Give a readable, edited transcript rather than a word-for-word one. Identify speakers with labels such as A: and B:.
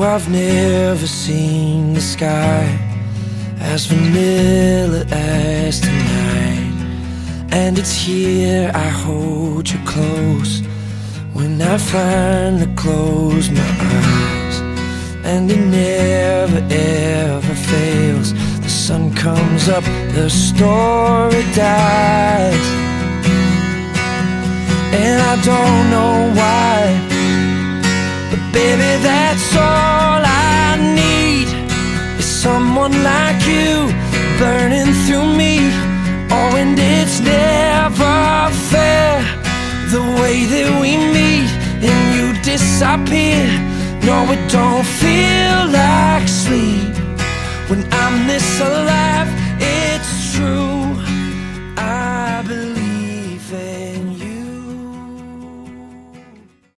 A: I've never seen the sky as vanilla as tonight, and it's here I hold you close when I finally close my eyes. And it never ever fails. The sun comes up, the story dies. And I don't know why, but baby, that's all I need, is someone like you burning through me. Oh, and it's never fair, the way that we meet and you disappear. No, it don't feel like sleep when I'm this alive.